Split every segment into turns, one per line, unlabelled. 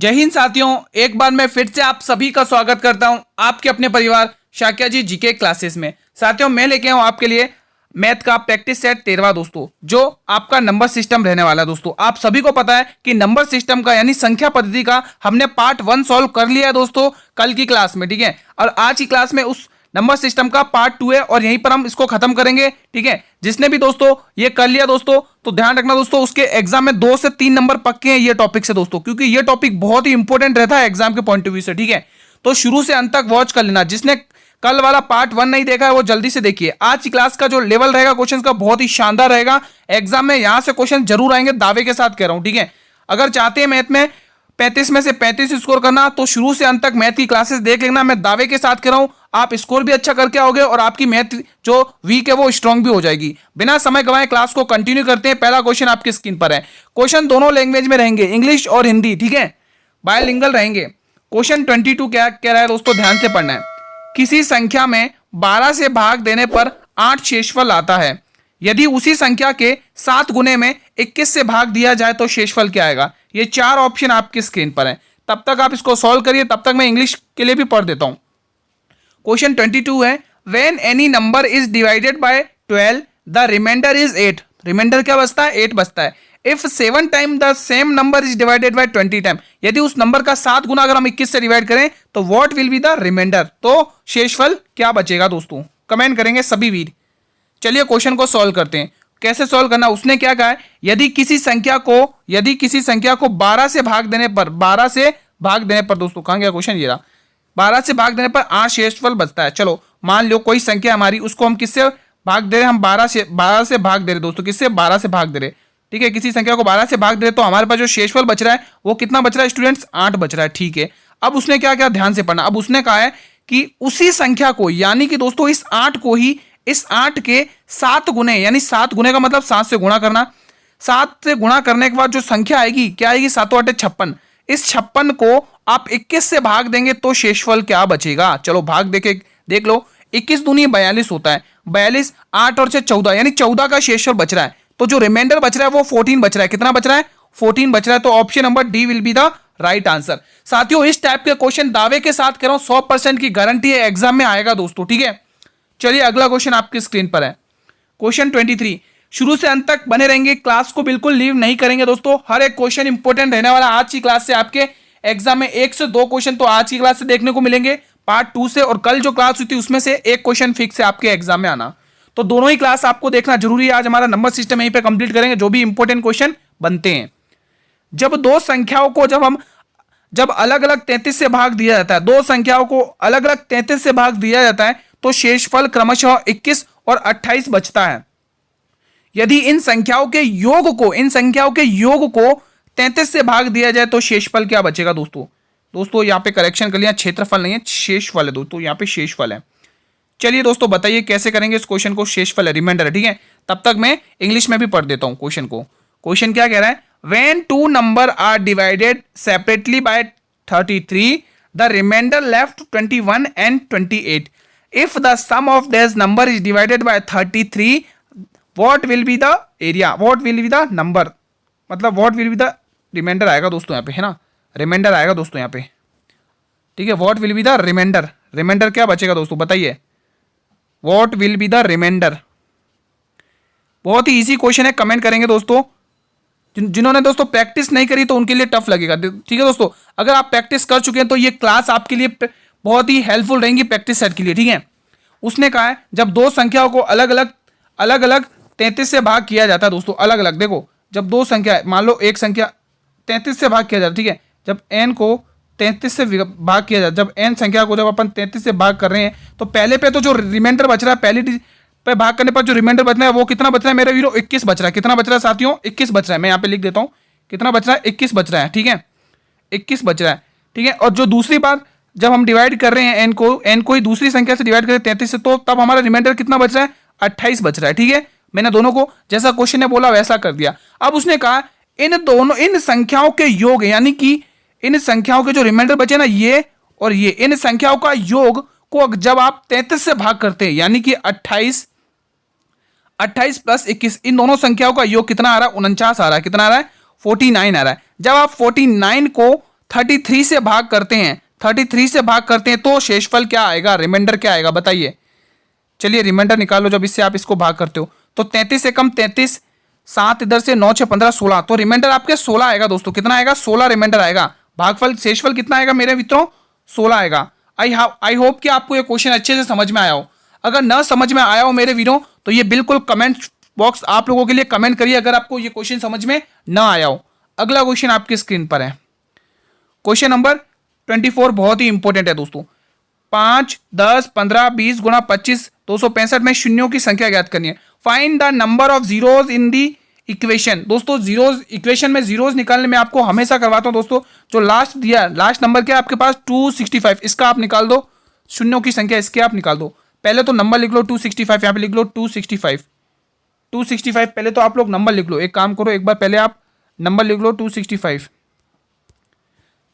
जय हिंद साथियों, एक बार मैं फिर से आप सभी का स्वागत करता हूं आपके अपने परिवार शाक्या जी जीके क्लासेस में। साथियों, मैं लेके आऊं आपके लिए मैथ का प्रैक्टिस सेट 13वां दोस्तों, जो आपका नंबर सिस्टम रहने वाला है। दोस्तों, आप सभी को पता है कि नंबर सिस्टम का यानी संख्या पद्धति का हमने पार्ट 1 सॉल्व कर लिया है दोस्तों कल की क्लास में, ठीक है। और आज की क्लास में उस नंबर सिस्टम का पार्ट 2 है और यहीं पर हम इसको खत्म करेंगे, ठीक है। जिसने भी दोस्तों ये कर लिया दोस्तों, तो ध्यान रखना दोस्तों, उसके एग्जाम में 2 से 3 नंबर पक्के हैं ये टॉपिक से दोस्तों, क्योंकि ये टॉपिक बहुत ही इंपॉर्टेंट रहता है एग्जाम के पॉइंट ऑफ व्यू से, ठीक है। तो शुरू से अंत तक वॉच कर लेना। जिसने कल वाला पार्ट 1 नहीं देखा है वो जल्दी से देखिए। आज की क्लास का जो लेवल रहेगा क्वेश्चन का बहुत ही शानदार रहेगा। एग्जाम में यहां से क्वेश्चन जरूर आएंगे, दावे के साथ कह रहा हूं, ठीक है। अगर चाहते हैं मैथ में 35 में से 35 स्कोर करना, तो शुरू से अंत तक मैथ की क्लासेस देख लेना। मैं दावे के साथ कह रहा हूं, आप स्कोर भी अच्छा करके आओगे और आपकी मैथ जो वीक है वो स्ट्रांग भी हो जाएगी। बिना समय गवाए क्लास को कंटिन्यू करते हैं। पहला क्वेश्चन आपकी स्क्रीन पर है। क्वेश्चन दोनों लैंग्वेज में रहेंगे, इंग्लिश और हिंदी, ठीक है, बायलिंगुअल रहेंगे। क्वेश्चन 22 क्या कह रहा है दोस्तों, ध्यान से पढ़ना है। किसी संख्या में 12 से भाग देने पर 8 शेषफल आता है। यदि उसी संख्या के 7 गुने में 21 से भाग दिया जाए तो शेषफल क्या आएगा। ये 4 ऑप्शन आपकी स्क्रीन पर है। तब तक आप इसको सॉल्व करिए, तब तक मैं इंग्लिश के लिए भी पढ़ देता हूं। क्वेश्चन 22 है, when any number is divided by 12 the remainder is 8। Remainder क्या बचता है, 8 बचता है। If 7 time the same number is divided by 20 time, यदि उस नंबर का 7 गुना अगर हम 21 से डिवाइड करें तो what will be the remainder. तो शेषफल क्या बचेगा दोस्तों, कमेंट करेंगे सभी वीर। चलिए क्वेश्चन को सॉल्व करते हैं। कैसे सॉल्व करना, उसने क्या कहा है, यदि किसी संख्या को 12 से भाग देने पर दोस्तों, कहां गया क्वेश्चन, ये रहा। 12 से भाग देने पर 8 शेषफल बचता है। चलो मान लो कोई संख्या हमारी, उसको हम किससे भाग दे रहे हैं, हम 12 से भाग दे रहे दोस्तों, किससे, 12 से भाग दे रहे, ठीक है। किसी संख्या को 12 से भाग दे रहे तो हमारे पास जो शेषफल बच रहा है वो कितना बच रहा है स्टूडेंट्स, 8 बच रहा है, ठीक है। अब उसने क्या क्या ध्यान से पढ़ना। अब उसने कहा है कि उसी संख्या को, यानी कि दोस्तों इस 8 को ही, इस 8 के 7 गुने, यानी 7 गुने का मतलब 7 से गुणा करना। 7 से गुणा करने के बाद जो संख्या आएगी, क्या आएगी, 7 8 56। इस 56 को आप 21 से भाग देंगे तो शेषफल क्या बचेगा। चलो भाग देख लो। 21 दूनी 42 होता है, 42 8 और 6 14, यानी 14 का शेषफल बच रहा है। तो जो रिमाइंडर बच रहा है वो 14 बच रहा है। कितना बच रहा है, 14 बच रहा है। तो option number D will be the right answer. साथियों, इस टाइप के क्वेश्चन दावे के साथ कह रहा हूं 100% की गारंटी है एग्जाम में आएगा दोस्तों, ठीक है। चलिए अगला क्वेश्चन आपकी स्क्रीन पर है। क्वेश्चन 23, शुरू से अंत तक बने रहेंगे, क्लास को बिल्कुल लीव नहीं करेंगे दोस्तों। हर एक क्वेश्चन इंपॉर्टेंट रहने वाला। आज की क्लास से आपके एग्जाम में 1 से 2 क्वेश्चन तो आज की क्लास से देखने को मिलेंगे पार्ट 2 से, और कल जो क्लास हुई थी उसमें से 1 क्वेश्चन फिक्स है आपके एग्जाम में आना। तो दोनों ही क्लास आपको देखना जरूरी है। आज हमारा नंबर सिस्टम यहीं पे कंप्लीट करेंगे, जो भी इंपॉर्टेंट क्वेश्चन बनते हैं। जब दो संख्याओं को जब अलग अलग 33 से भाग दिया जाता है, दो संख्याओं को अलग अलग 33 से भाग दिया जाता है तो शेषफल क्रमशः 21 और 28 बचता है। यदि इन संख्याओं के योग को 33 से भाग दिया जाए तो शेषफल क्या बचेगा दोस्तों यहां पे करेक्शन कर लिया, क्षेत्रफल नहीं है, शेषफल है दोस्तों, यहां पे शेषफल है। चलिए दोस्तों बताइए कैसे करेंगे इस क्वेश्चन को। शेषफल है, रिमाइंडर है, ठीक है। तब तक मैं इंग्लिश में भी पढ़ देता हूं क्वेश्चन को। क्वेश्चन क्या कह रहा है, when 2 number are divided separately by 33 the remainder left 21 and 28। If the sum of this number is divided by 33 what will be the area, what will be the number, मतलब what will be the remainder आएगा दोस्तों यहाँ पे, है ना, reminder आएगा दोस्तों यहाँ पे, ठीक है। What will be the remainder, remainder क्या बचेगा दोस्तों बताइए, what will be the remainder. बहुत ही इजी क्वेश्चन है, कमेंट करेंगे दोस्तों। जिन्होंने दोस्तों प्रैक्टिस नहीं करी तो उनके लिए टफ लगेगा, ठीक है दोस्तों। अगर आप प्रैक्टिस कर चुके हैं तो ये क्लास आपके लिए बहुत ही हेल्पफुल रहेंगी प्रैक्टिस सेट के लिए, ठीक है। उसने कहा है जब दो संख्याओं को अलग अलग 33 से भाग किया जाता है दोस्तों, अलग अलग, देखो जब दो संख्या, मान लो एक संख्या 33 से भाग किया जाता है, ठीक है। जब n को 33 से भाग किया जाता है, जब n संख्या को जब अपन 33 से भाग कर रहे हैं तो पहले पे तो जो रिमाइंडर बच रहा है, पहली पे भाग करने पर जो रिमाइंडर बच रहा है वो कितना बच रहा है मेरे वीरो, 21 बच रहा है। कितना बच रहा है साथियों, 21 बच रहा है। मैं यहाँ पे लिख देता हूँ कितना बच रहा है, 21 बच रहा है, ठीक है, 21 बच रहा है, ठीक है। और जो दूसरी बार जब हम डिवाइड कर रहे हैं n को ही दूसरी संख्या से डिवाइड करें 33 से, तो तब हमारा रिमाइंडर कितना बच रहा है, 28 बच रहा है, ठीक है। मैंने दोनों को जैसा क्वेश्चन ने बोला वैसा कर दिया। अब उसने कहा इन संख्याओं के योग, यानी कि इन संख्याओं के जो रिमाइंडर बचे ना, ये और ये, इन संख्याओं का योग को जब आप 33 से भाग करते हैं, यानी कि 28 प्लस 21, इन दोनों संख्याओं का योग कितना आ रहा है, 49 आ रहा है। कितना आ रहा है, 49 आ रहा है। जब आप 49 को 33 से भाग करते हैं, 33 से भाग करते हैं तो शेषफल क्या आएगा, रिमाइंडर क्या आएगा बताइए। चलिए रिमाइंडर निकालो जब इससे आप इसको भाग करते हो। तो 33 से कम 33, 7 इधर से, 9 6 15 16, तो रिमाइंडर आपके 16 आएगा दोस्तों। कितना आएगा, 16 रिमाइंडर आएगा। भागफल शेषफल कितना आएगा मेरे मित्रों, 16 आएगा। आई होप कि आपको ये क्वेश्चन अच्छे से समझ में आया हो। अगर न समझ में आया हो मेरे वीरों तो ये बिल्कुल कमेंट बॉक्स आप लोगों के लिए कमेंट करिए अगर आपको ये क्वेश्चन समझ में ना आया हो। अगला क्वेश्चन आपकी स्क्रीन पर है, क्वेश्चन नंबर 24, बहुत ही इंपॉर्टेंट है दोस्तों। 5 10 15 20 गुणा 25 265 में शून्यों की संख्या ज्ञात करनी है। Find the number of zeros in the equation. दोस्तों जीरोज, इक्वेशन में जीरोज निकालने में आपको हमेशा करवाता हूं दोस्तों। जो लास्ट दिया, लास्ट नंबर क्या है आपके पास 265, इसका आप निकाल दो। शून्यों की संख्या इसके आप निकाल दो। पहले तो नंबर लिख लो 265, यहाँ पे लिख लो 265, 265 पहले तो आप लोग नंबर लिख लो। एक काम करो, एक बार पहले आप नंबर लिख लो 265,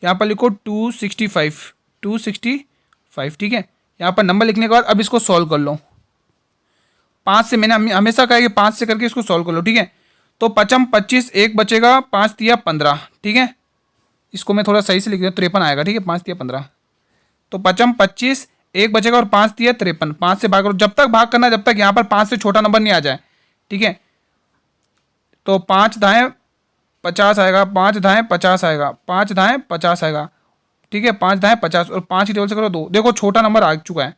यहाँ पर लिखो 265, 265, ठीक है। यहाँ पर नंबर लिखने के बाद अब इसको सॉल्व कर लो। 5 से, मैंने हमेशा कहा कि 5 से करके इसको सॉल्व कर लो, ठीक है। तो 5 25, एक बचेगा, 5 तिया 15, ठीक है। इसको मैं थोड़ा सही से लिख दिया, 53 आएगा, ठीक है। 5 तिया 15, तो 5 25, एक बचेगा और 5 तिया 53। 5 से भाग करो, जब तक भाग करना जब तक यहाँ पर 5 से छोटा नंबर नहीं आ जाए, ठीक है। तो 5 दाएं 50 आएगा, 5 दाएं 50 आएगा, 5 दाएं 50 आएगा, ठीक है। 5 दाएं 50 और 5 ही टेबल से करो 2, देखो छोटा नंबर आ चुका है,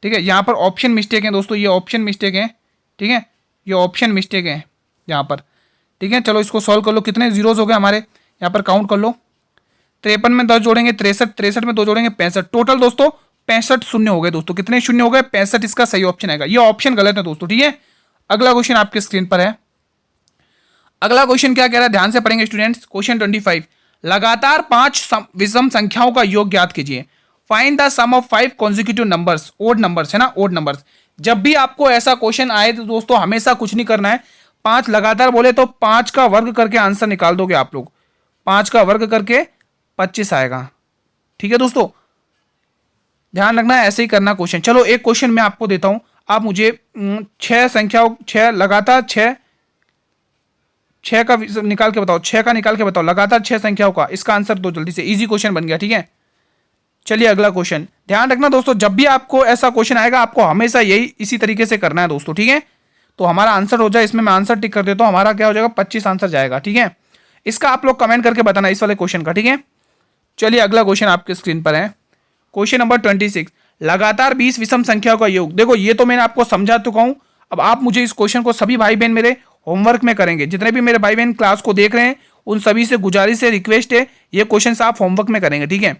ठीक है। यहाँ पर ऑप्शन मिस्टेक है दोस्तों, ये ऑप्शन मिस्टेक है, ठीक है। ये ऑप्शन मिस्टेक है यहाँ पर, ठीक है। चलो इसको सॉल्व कर लो। कितने जीरोज हो गए हमारे, यहाँ पर काउंट कर लो। 53 में 10 जोड़ेंगे 63, 63 में 2 जोड़ेंगे 65, टोटल दोस्तों 65 शून्य हो गए दोस्तों। कितने शून्य हो गए, 65, इसका सही ऑप्शन आएगा। ये ऑप्शन गलत है दोस्तों, ठीक है। अगला क्वेश्चन आपके स्क्रीन पर है। अगला क्वेश्चन क्या कह रहा है, ध्यान से पढ़ेंगे स्टूडेंट्स। क्वेश्चन 25, लगातार 5 विषम संख्याओं का योग ज्ञात कीजिए। Find the sum of 5 consecutive numbers, odd numbers है ना, ओड नंबर्स। जब भी आपको ऐसा क्वेश्चन आए तो दोस्तों हमेशा कुछ नहीं करना है, 5 लगातार बोले तो 5 का वर्ग करके आंसर निकाल दोगे आप लोग। 5 का वर्ग करके 25 आएगा, ठीक है दोस्तों। ध्यान रखना है, ऐसे ही करना क्वेश्चन। चलो एक क्वेश्चन मैं आपको देता हूं, आप मुझे 6 संख्याओं, 6 लगातार 6 का निकाल के बताओ, 6 का निकाल के बताओ, लगातार 6 संख्याओं का, इसका आंसर दो जल्दी से। इजी क्वेश्चन बन गया, ठीक है। चलिए अगला क्वेश्चन, ध्यान रखना दोस्तों, जब भी आपको ऐसा क्वेश्चन आएगा आपको हमेशा यही इसी तरीके से करना है दोस्तों, ठीक है। तो हमारा आंसर हो जाए, इसमें मैं आंसर टिक कर देता हूं, हमारा क्या हो जाएगा 25 आंसर जाएगा, ठीक है। इसका आप लोग कमेंट करके बताना इस वाले क्वेश्चन का, ठीक है। चलिए अगला क्वेश्चन आपके स्क्रीन पर है, क्वेश्चन नंबर 26, लगातार 20 विषम संख्याओं का योग। देखो ये तो मैंने आपको समझा चुका हूं, अब आप मुझे इस क्वेश्चन को सभी भाई बहन मेरे होमवर्क में करेंगे। जितने भी मेरे भाई बहन क्लास को देख रहे हैं उन सभी से गुजारिश है, रिक्वेस्ट है, ये क्वेश्चन आप होमवर्क में करेंगे, ठीक है।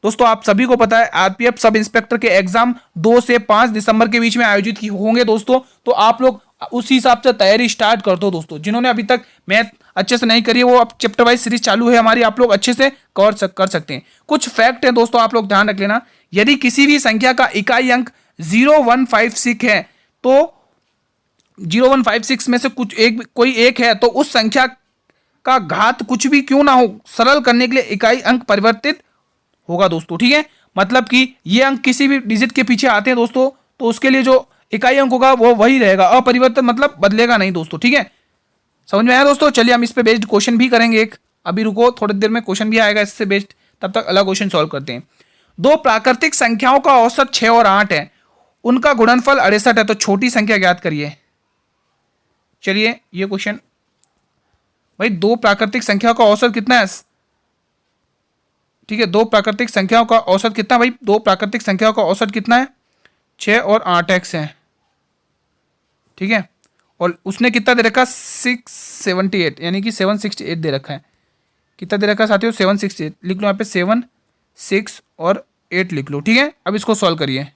दोस्तों आप सभी को पता है आरपीएफ सब इंस्पेक्टर के एग्जाम 2 से 5 दिसंबर के बीच में आयोजित होंगे दोस्तों। तो आप लोग उस हिसाब से तैयारी स्टार्ट कर दो दोस्तों। जिन्होंने अभी तक मैथ अच्छे से नहीं करी है वो अब चैप्टर वाइज सीरीज चालू है हमारी, आप लोग अच्छे से कर सकते हैं। कुछ फैक्ट है दोस्तों, आप लोग ध्यान रख लेना। यदि किसी भी संख्या का इकाई अंक 0156 है तो 0156 में से कोई एक है तो उस संख्या का घात कुछ भी क्यों ना हो, सरल करने के लिए इकाई अंक परिवर्तित होगा दोस्तों, ठीक है। मतलब कि ये अंक किसी भी डिजिट के पीछे आते हैं दोस्तों तो उसके लिए जो इकाई अंक होगा वो वही रहेगा, अपरिवर्तित मतलब बदलेगा नहीं दोस्तों, ठीक है। समझ में आया दोस्तों। चलिए हम इस पे बेस्ड क्वेश्चन भी करेंगे एक, अभी रुको थोड़ी देर में क्वेश्चन भी आएगा इससे बेस्ड, तब तक अलग क्वेश्चन सॉल्व करते हैं। 2 प्राकृतिक संख्याओं का औसत 6 और 8 है, उनका गुणनफल 68 है, तो छोटी संख्या ज्ञात करिए। चलिए ये क्वेश्चन, भाई 2 प्राकृतिक संख्याओं का औसत कितना है, ठीक है। 2 प्राकृतिक संख्याओं का औसत कितना भाई, 2 प्राकृतिक संख्याओं का औसत कितना है, 6 और 8x है, ठीक है। और उसने कितना दे रखा 678 यानी कि 768 दे रखा है। कितना दे रखा है साथियों 768, लिख लो यहाँ पे 7 6 और 8 लिख लो, ठीक है। अब इसको सॉल्व करिए।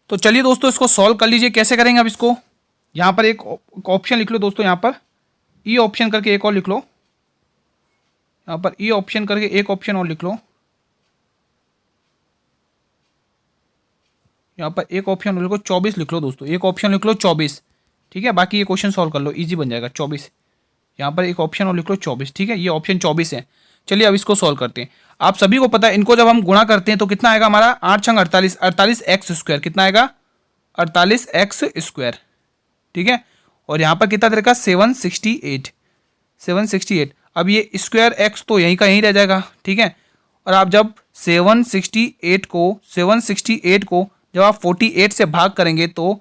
तो चलिए दोस्तों इसको सॉल्व कर लीजिए। कैसे करेंगे अब इसको, यहाँ पर एक ऑप्शन लिख लो दोस्तों, यहाँ पर ई ऑप्शन करके एक और लिख लो, यहाँ पर ई ऑप्शन करके एक ऑप्शन और लिख लो, यहाँ पर एक ऑप्शन लिख लो 24 लिख लो दोस्तों, एक ऑप्शन लिख लो 24, ठीक है। बाकी ये क्वेश्चन सॉल्व कर लो, इजी बन जाएगा 24। यहाँ पर एक ऑप्शन और लिख लो 24, ठीक है। ये ऑप्शन 24 है। चलिए अब इसको सॉल्व करते हैं। आप सभी को पता है इनको जब हम गुणा करते हैं तो कितना आएगा हमारा 8 छंग 48, 48x², कितना आएगा 48x², ठीक है। और यहाँ पर कितना दे रखा 768, अब ये स्क्वायर एक्स तो यहीं का यहीं रह जाएगा, ठीक है। और आप जब 768 को जब आप 48 से भाग करेंगे तो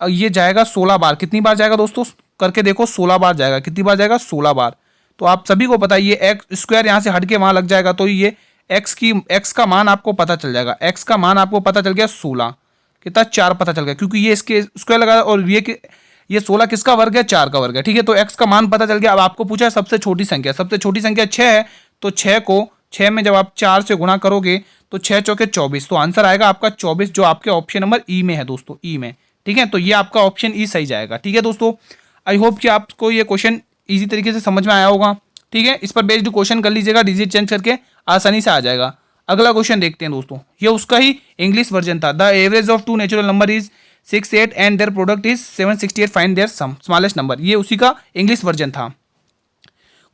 ये जाएगा 16 बार। कितनी बार जाएगा दोस्तों, करके देखो, 16 बार जाएगा। कितनी बार जाएगा, 16 बार। तो आप सभी को पता है ये एक्स स्क्वायर यहाँ से हट के वहाँ लग जाएगा, तो ये एक्स का मान आपको पता चल जाएगा। एक्स का मान आपको पता चल गया 16, कितना 4 पता चल गया, क्योंकि ये इसके स्क्वायर लगा और ये 16 किसका वर्ग है, 4 का वर्ग है, ठीक है। तो एक्स का मान पता चल गया। अब आपको पूछा है सबसे छोटी संख्या, सबसे छोटी संख्या 6 है, तो 6 को 6 में जब आप 4 से गुणा करोगे तो 6 चौके 24, तो आंसर आएगा आपका 24, जो आपके ऑप्शन नंबर ई में है दोस्तों, ई में, ठीक है। तो ये आपका ऑप्शन ई सही जाएगा, ठीक है दोस्तों। आई होप कि आपको ये क्वेश्चन इजी तरीके से समझ में आया होगा, ठीक है। इस पर बेस्ड क्वेश्चन कर लीजिएगा, डिजिट चेंज करके आसानी से आ जाएगा। अगला क्वेश्चन देखते हैं दोस्तों, ये उसका ही इंग्लिश वर्जन था। The average of two natural number is 68 and their product is 768, find their sum smallest number. ये उसी का इंग्लिश वर्जन था।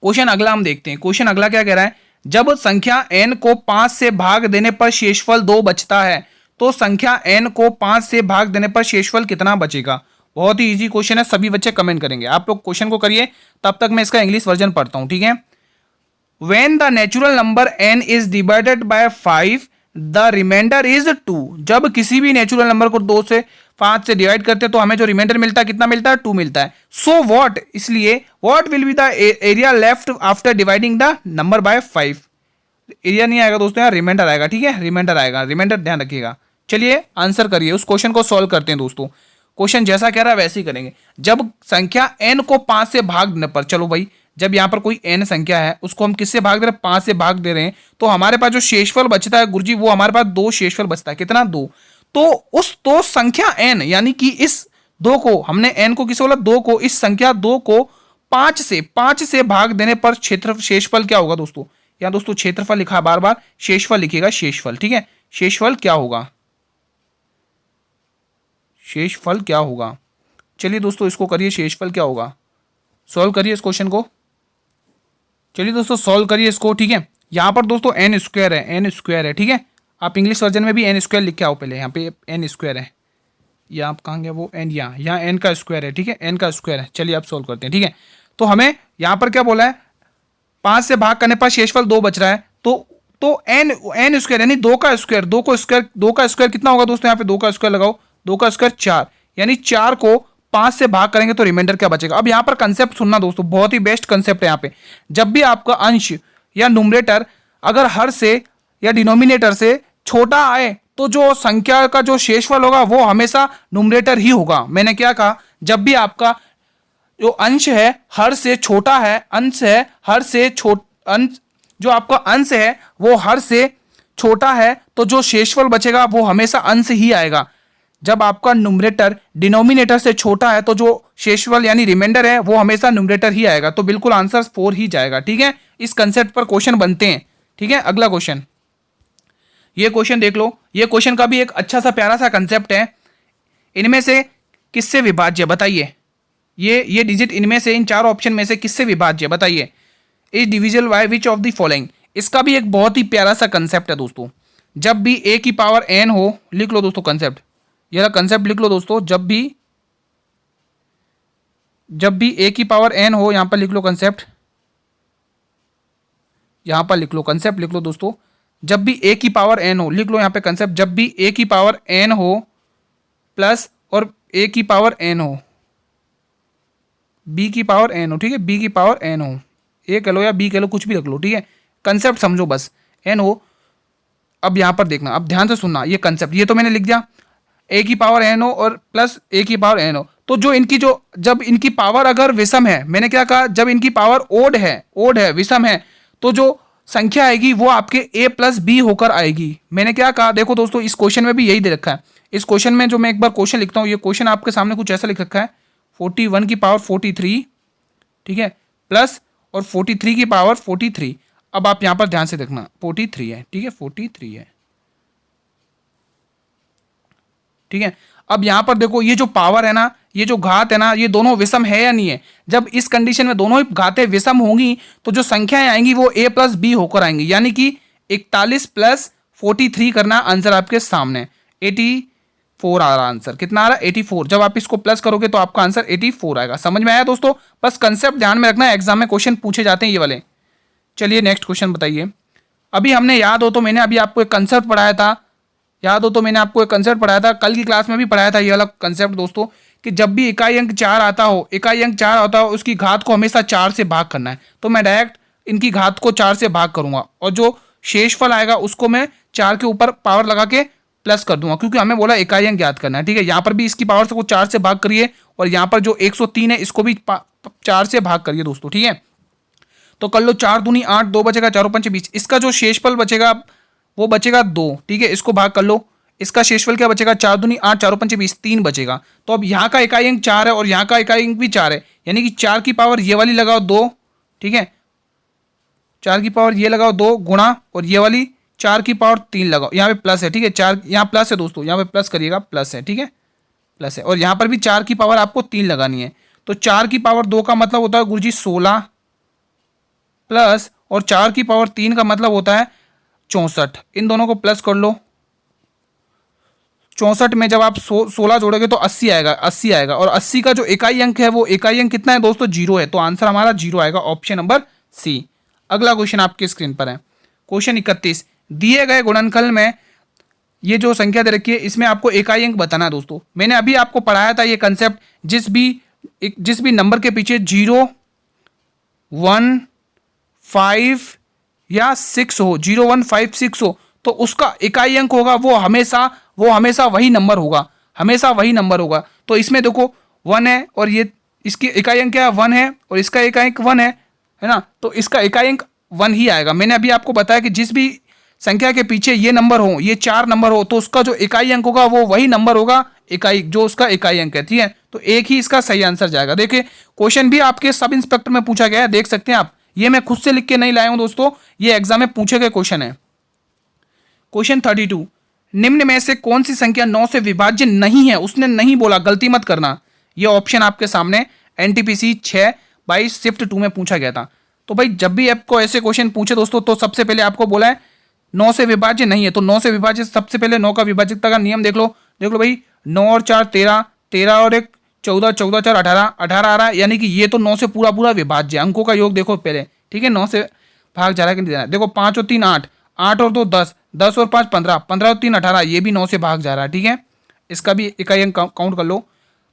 क्वेश्चन अगला हम देखते हैं। क्वेश्चन अगला क्या कह रहा है, जब संख्या n को 5 से भाग देने पर शेषफल 2 बचता है तो संख्या n को 5 से भाग देने पर शेषफल कितना बचेगा। बहुत ही इजी क्वेश्चन है, सभी बच्चे कमेंट करेंगे। आप लोग क्वेश्चन को करिए, तब तक मैं इसका इंग्लिश वर्जन पढ़ता हूं, ठीक है। When the natural number n is divided by 5, the remainder is 2। जब किसी भी नेचुरल नंबर को 2 से 5 से डिवाइड करते हैं तो हमें जो रिमाइंडर मिलता है कितना मिलता है, 2 मिलता है। सो व्हाट, इसलिए what will be the area left after dividing the number by 5। Area नहीं आएगा दोस्तों, यहाँ रिमाइंडर आएगा, ठीक है, रिमाइंडर आएगा, रिमाइंडर ध्यान रखिएगा। चलिए आंसर करिए, उस क्वेश्चन को सॉल्व करते हैं दोस्तों। क्वेश्चन जैसा कह रहा है वैसे ही करेंगे। जब संख्या n को 5 से भाग देने पर, चलो भाई, जब यहाँ पर कोई n संख्या है उसको हम किससे भाग दे रहे हैं, 5 से भाग दे रहे हैं, तो हमारे पास जो शेषफल बचता है गुरुजी, वो हमारे पास 2 शेषफल बचता है। कितना, 2। तो उस तो संख्या n, यानी कि इस 2 को हमने n को किसे बोला, 2 को, इस संख्या 2 को 5 से भाग देने पर शेषफल क्या होगा दोस्तों। यहाँ दोस्तों क्षेत्रफल लिखा है, बार बार शेषफल लिखिएगा, शेषफल, ठीक है। शेषफल क्या होगा, शेषफल क्या होगा। चलिए दोस्तों इसको करिए, शेषफल क्या होगा, सॉल्व करिए इस क्वेश्चन को। चलिए दोस्तों सॉल्व करिए इसको, ठीक है। यहाँ पर दोस्तों n स्क्वायर है, n स्क्वायर है, ठीक है। आप इंग्लिश वर्जन में भी n स्क्वायर लिख के आओ पहले, यहाँ पे n स्क्वायर है, या आप कहाँ गया वो n, यहाँ n का स्क्वायर है, ठीक है, n का स्क्वायर है। चलिए आप सॉल्व करते हैं, ठीक है। तो हमें यहाँ पर क्या बोला है, 5 से भाग करने पर शेषफल 2 बच रहा है, तो n स्क्वायर यानी 2 का स्क्वायर, 2 का स्क्वायर कितना होगा दोस्तों, यहाँ पे 2 का स्क्वायर लगाओ, 2 का स्क्वायर 4, यानी 4 को 5 से भाग करेंगे तो रिमाइंडर क्या बचेगा। अब यहाँ पर कंसेप्ट सुनना दोस्तों, बहुत ही बेस्ट कंसेप्ट है यहाँ पे। जब भी आपका अंश या न्यूमरेटर अगर हर से या डिनोमिनेटर से छोटा आए तो जो संख्या का जो शेषफल होगा वो हमेशा न्यूमरेटर ही होगा। मैंने क्या कहा, जब भी आपका जो अंश है हर से छोटा है, अंश है हर से अंश, जो आपका अंश है वो हर से छोटा है, तो जो शेषफल बचेगा वो हमेशा अंश ही आएगा। जब आपका न्यूमरेटर डिनोमिनेटर से छोटा है तो जो शेषफल यानी रिमाइंडर है वो हमेशा न्यूमरेटर ही आएगा। तो बिल्कुल आंसर 4 ही जाएगा, ठीक है। इस कंसेप्ट पर क्वेश्चन बनते हैं, ठीक है। अगला क्वेश्चन, ये क्वेश्चन देख लो। ये क्वेश्चन का भी एक अच्छा सा प्यारा सा कंसेप्ट है। इनमें से किससे विभाज्य, बताइए। ये डिजिट इनमें से, इन 4 ऑप्शन में से किससे विभाज्य, बताइए। Is divisible by which of the following. इसका भी एक बहुत ही प्यारा सा कंसेप्ट है दोस्तों। जब भी a की पावर n हो, लिख लो दोस्तों कंसेप्ट, यह कंसेप्ट लिख लो दोस्तों। जब भी a की पावर n हो, यहां पर लिख लो कंसेप्ट, यहां पर लिख लो कंसेप्ट, लिख लो दोस्तों। जब भी a की पावर n हो, लिख लो यहां पे कंसेप्ट, जब भी a की पावर n हो प्लस और a की पावर n हो, b की पावर n हो, ठीक है, b की पावर n हो, a कह लो या b कह लो, कुछ भी रख लो, ठीक है। कंसेप्ट समझो बस, n हो। अब यहां पर देखना, अब ध्यान से सुनना, ये कंसेप्ट, ये तो मैंने लिख दिया, a की पावर n हो और प्लस a की पावर n हो। तो जो इनकी जब इनकी पावर अगर विषम है, मैंने क्या कहा, जब इनकी पावर ओड है, विषम है, तो जो संख्या आएगी वो आपके a प्लस बी होकर आएगी। मैंने क्या कहा, देखो दोस्तों इस क्वेश्चन में भी यही दे रखा है। इस क्वेश्चन में जो मैं एक बार क्वेश्चन लिखता हूँ, ये क्वेश्चन आपके सामने कुछ ऐसा लिख रखा है, 41 की पावर 43, ठीक है, प्लस और 43 की पावर 43। अब आप यहां पर ध्यान से देखना, 43 है, ठीक है, 43 है, ठीक है। अब यहां पर देखो, ये जो पावर है ना, ये जो घात है ना, ये दोनों विषम है या नहीं है। जब इस कंडीशन में दोनों ही घातें विषम होंगी तो जो संख्याएं आएंगी वो a प्लस बी होकर आएंगी, यानी कि 41 प्लस 43 करना, आंसर आपके सामने 83 84 आ रहा आंसर। कितना आ रहा है? 84। जब आप इसको प्लस करोगे तो आपका आंसर 84 आएगा। समझ में आया दोस्तों? बस कंसेप्ट ध्यान में रखना है, एग्जाम में क्वेश्चन पूछे जाते हैं ये वाले। चलिए नेक्स्ट क्वेश्चन बताइए। अभी हमने याद हो तो मैंने अभी आपको एक कंसेप्ट पढ़ाया था, कल की क्लास में भी पढ़ाया था ये वाला कंसेप्ट दोस्तों, कि जब भी इकाई अंक 4 आता हो, उसकी घात को हमेशा 4 से भाग करना है। तो मैं डायरेक्ट इनकी घात को 4 से भाग करूंगा और जो शेषफल आएगा उसको मैं 4 के ऊपर पावर लगा के प्लस कर दूंगा, क्योंकि हमें बोला इकाई अंक ज्ञात करना है। ठीक है, यहाँ पर भी इसकी पावर से को 4 से भाग करिए और यहाँ पर जो 103 है इसको भी 4 से भाग करिए दोस्तों। ठीक है, तो कर लो 4 दूनी 8, 2 बचेगा, 4 5 20। इसका जो शेषफल बचेगा वो बचेगा 2। ठीक है, इसको भाग कर लो। इसका शेषफल क्या बचेगा? 4 दूनी 8, 4 5 20, 3 बचेगा। तो अब यहाँ का इकाई अंक 4 है और यहाँ का इकाई अंक भी 4 है, यानी कि 4 की पावर ये वाली लगाओ 2। ठीक है, 4 की पावर ये लगाओ 2 गुणा, और ये वाली 4 की पावर 3 लगाओ। यहाँ पे प्लस है। ठीक है, 4 यहाँ प्लस है दोस्तों, यहाँ पे प्लस करिएगा, प्लस है। ठीक है, प्लस है। और यहाँ पर भी 4 की पावर आपको 3 लगानी है। तो 4 की पावर 2 का मतलब होता है गुरुजी 16 प्लस, और 4 की पावर 3 का मतलब होता है 64। इन दोनों को प्लस कर लो। 64 में जब आप 16 जोड़ोगे तो 80 आएगा। और 80 का जो इकाई अंक है वो इकाई अंक कितना है दोस्तों? 0 है। तो आंसर हमारा 0 आएगा, ऑप्शन नंबर सी। अगला क्वेश्चन आपके स्क्रीन पर है, क्वेश्चन 31। दिए गए गुणनखंड में ये जो संख्या दे रखी है इसमें आपको इकाई अंक बताना है दोस्तों। मैंने अभी आपको पढ़ाया था ये कंसेप्ट, जिस भी नंबर के पीछे 0 1 5 या 6 हो, 0 1 5 6 हो, तो उसका इकाई अंक होगा वो हमेशा वही नंबर होगा। तो इसमें देखो 1 है और ये इसकी इकाई अंक क्या है? 1 है और इसका इकाई अंक 1 है ना, तो इसका इकाई अंक 1 ही आएगा। मैंने अभी आपको बताया कि जिस भी संख्या के पीछे ये नंबर हो, ये 4 नंबर हो, तो उसका जो इकाई अंक होगा वो वही नंबर होगा, जो उसका इकाई अंक है। ठीक है, तो एक ही इसका सही आंसर जाएगा। देखिए क्वेश्चन भी आपके सब इंस्पेक्टर में पूछा गया है, देख सकते हैं आप। ये मैं खुद से लिख के नहीं लाया हूं दोस्तों, ये एग्जाम में पूछे गए क्वेश्चन है। क्वेश्चन 32, निम्न में से कौन सी संख्या 9 से विभाज्य नहीं है? उसने नहीं बोला, गलती मत करना। ये ऑप्शन आपके सामने एनटीपीसी 6/22 शिफ्ट 2 में पूछा गया था। तो भाई जब भी आपको ऐसे क्वेश्चन पूछे दोस्तों, तो सबसे पहले आपको बोला है 9 से विभाज्य नहीं है। तो 9 से विभाज्य, सबसे पहले 9 का विभाज्यता का नियम देख लो भाई। 9 और 4 13, 13 और 1 14, 14 4 18, 18 आ रहा है, यानी कि ये तो 9 से पूरा विभाज्य। अंकों का योग देखो पहले। ठीक है, 9 से भाग जा रहा है कि नहीं जा रहा है? देखो 5 और 3 8, 8 और 2 10, 10 और 5 15, 15 और 3 18, ये भी 9 से भाग जा रहा है। ठीक है, इसका भी इकाई अंक काउंट कर लो।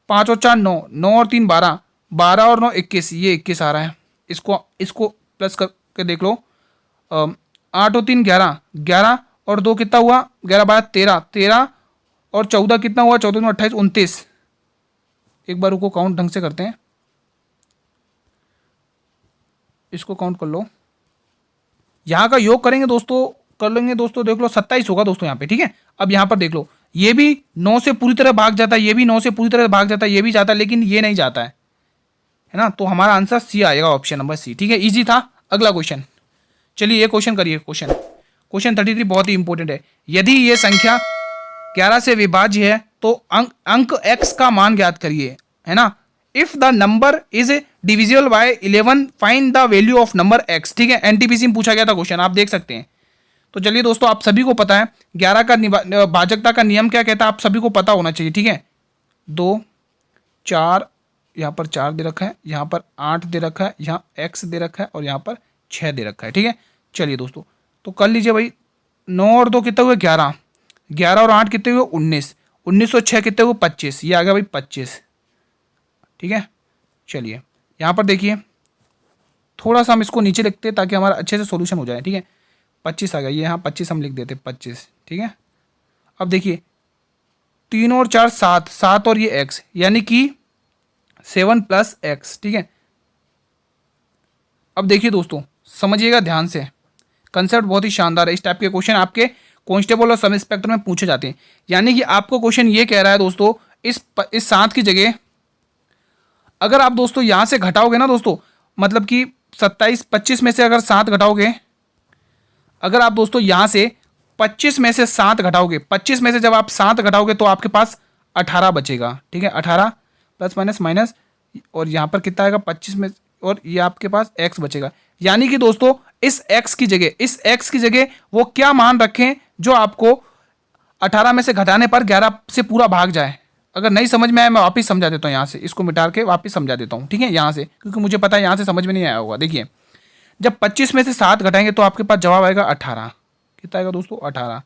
5 और 4 9, 9 और 3 12, 12 और 9 21, ये 21 आ रहा है। इसको प्लस करके देख लो। 8 और 3 11, 11 और 2 कितना हुआ? 11 12 13, 13 और 14 कितना हुआ? 14 28 29। एक बार रुको, काउंट ढंग से करते हैं, इसको काउंट कर लो। यहाँ का योग करेंगे दोस्तों, कर लेंगे दोस्तों, देख लो 27 होगा दोस्तों यहाँ पे। ठीक है, अब यहाँ पर देख लो, ये भी 9 से पूरी तरह भाग जाता है, ये भी 9 से पूरी तरह भाग जाता है, ये भी जाता है, लेकिन ये नहीं जाता है ना। तो हमारा आंसर सी आएगा, ऑप्शन नंबर सी। ठीक है, इजी था। अगला क्वेश्चन, चलिए ये क्वेश्चन करिए। क्वेश्चन 33 बहुत ही इंपॉर्टेंट है। यदि ये संख्या 11 से विभाज्य है तो अंक x का मान ज्ञात करिए, है ना। If the number is divisible by 11 find the value of number x। ठीक है, एनटीपीसी में पूछा गया था क्वेश्चन, आप देख सकते हैं। तो चलिए दोस्तों, आप सभी को पता है 11 का भाजकता का नियम क्या कहता है, आप सभी को पता होना चाहिए। ठीक है, 2 4, यहाँ पर 4 दे रखा है, यहाँ पर 8 दे रखा है, यहाँ x दे रखा है और यहाँ पर 6 दे रखा है। ठीक है, चलिए दोस्तों, तो कर लीजिए भाई। 9 और 2 कितने हुए? 11, 11 और 8 कितने हुए? 19, 19 और 6 कितने हुए? 25, ये आ गया भाई 25। ठीक है, चलिए यहाँ पर देखिए, थोड़ा सा हम इसको नीचे लिखते हैं ताकि हमारा अच्छे से सॉल्यूशन हो जाए। ठीक है, 25 आ गया, ये यहाँ 25 हम लिख देते 25। ठीक है, अब देखिए 3 और 4 7, 7 और ये x, यानी कि 7 + x। ठीक है, अब देखिए दोस्तों, समझिएगा ध्यान से, कंसेप्ट बहुत ही शानदार है। इस टाइप के क्वेश्चन आपके कांस्टेबल और सब इंस्पेक्टर में पूछे जाते हैं। यानी कि आपको क्वेश्चन ये कह रहा है दोस्तों, इस 7 की जगह अगर आप दोस्तों यहाँ से घटाओगे ना दोस्तों, मतलब कि 25 में से अगर 7 घटाओगे, अगर आप दोस्तों यहाँ से 25 में से 7 घटाओगे, 25 में से जब आप 7 घटाओगे तो आपके पास 18 बचेगा। ठीक है, 18 प्लस माइनस माइनस, और यहाँ पर कितना आएगा? 25 में, और ये आपके पास x बचेगा। यानी कि दोस्तों इस x की जगह वो क्या मान रखें जो आपको 18 में से घटाने पर 11 से पूरा भाग जाए। अगर नहीं समझ में आया मैं वापस समझा देता हूँ, यहाँ से इसको मिटा के वापस समझा देता हूँ, ठीक है, यहाँ से, क्योंकि मुझे पता है यहाँ से समझ में नहीं आया होगा। देखिए जब 25 में से 7 घटाएंगे तो आपके पास जवाब आएगा 18। कितना आएगा दोस्तों? 18।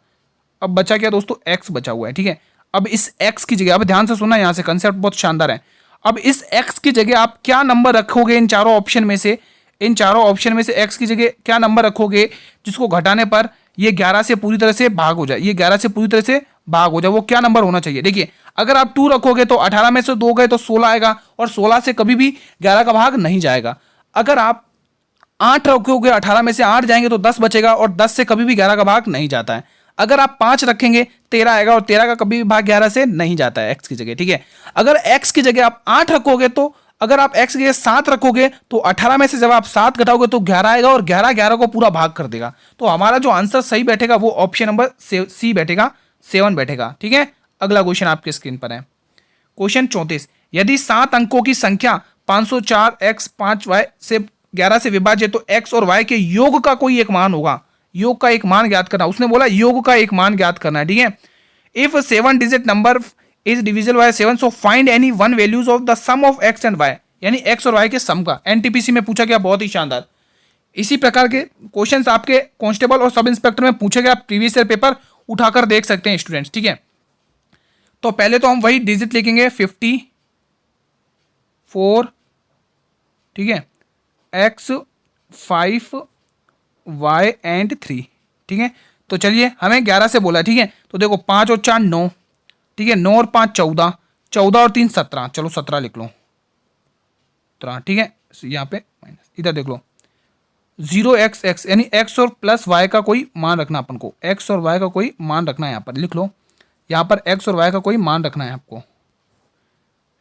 अब बचा क्या दोस्तों? x बचा हुआ है, ठीक है। अब इस x की जगह, अब ध्यान से सुनना, यहाँ से कंसेप्ट बहुत शानदार है। अब इस x की जगह आप क्या नंबर रखोगे इन चारों ऑप्शन में से? इन चारों ऑप्शन में से x की जगह क्या नंबर रखोगे जिसको घटाने पर ये 11 से पूरी तरह से भाग हो जाए, ये 11 से पूरी तरह से भाग हो जाए? वो क्या नंबर होना चाहिए? देखिए अगर आप 2 रखोगे तो 18 में से 2 गए तो 16 आएगा, और 16 से कभी भी 11 का भाग नहीं जाएगा। अगर आप 8 रखोगे, 18 में से 8 जाएंगे तो 10 बचेगा, और 10 से कभी भी 11 का भाग नहीं जाता है। अगर आप 5 रखेंगे 13 आएगा, और 13 का कभी भी भाग 11 से नहीं जाता है x की जगह, ठीक है। अगर x की जगह आप 8 रखोगे तो, अगर आप x की जगह 7 रखोगे तो 18 में से जब आप 7 घटाओगे तो 11 आएगा, और 11 को पूरा भाग कर देगा। तो हमारा जो आंसर सही बैठेगा वो ऑप्शन नंबर सी बैठेगा, 7 बैठेगा, ठीक है। अगला क्वेश्चन आपके स्क्रीन पर है, क्वेश्चन 34। यदि 7 अंकों की संख्या 504x 5y से 11 से विभाजित तो x और y के योग का कोई एक मान होगा। योग का एक मान ज्ञात करना, उसने बोला योग का एक मान ज्ञात करना है, ठीक है। If 7 digit number is divisible by 7 so find any one values of the sum of x and y, यानी x और y के सम का। एनटीपीसी में पूछा गया, बहुत ही शानदार। इसी प्रकार के क्वेश्चंस आपके कांस्टेबल और सब इंस्पेक्टर में पूछे गए, आप प्रीवियस ईयर पेपर उठाकर देख सकते हैं स्टूडेंट्स, ठीक है। तो पहले तो हम वही डिजिट लिखेंगे 54, ठीक है, x 5 y एंड 3, ठीक है। तो चलिए हमें 11 से बोला, ठीक है। तो देखो 5 और 4 9, ठीक है, 9 और 5 14, 14 और 3 17, चलो 17 लिख लो, 17, ठीक है। यहाँ पे माइनस, इधर देख लो 0x यानी x और प्लस y का कोई मान रखना अपन को, x और y का कोई मान रखना है। यहाँ पर लिख लो, यहाँ पर x और y का कोई मान रखना है आपको,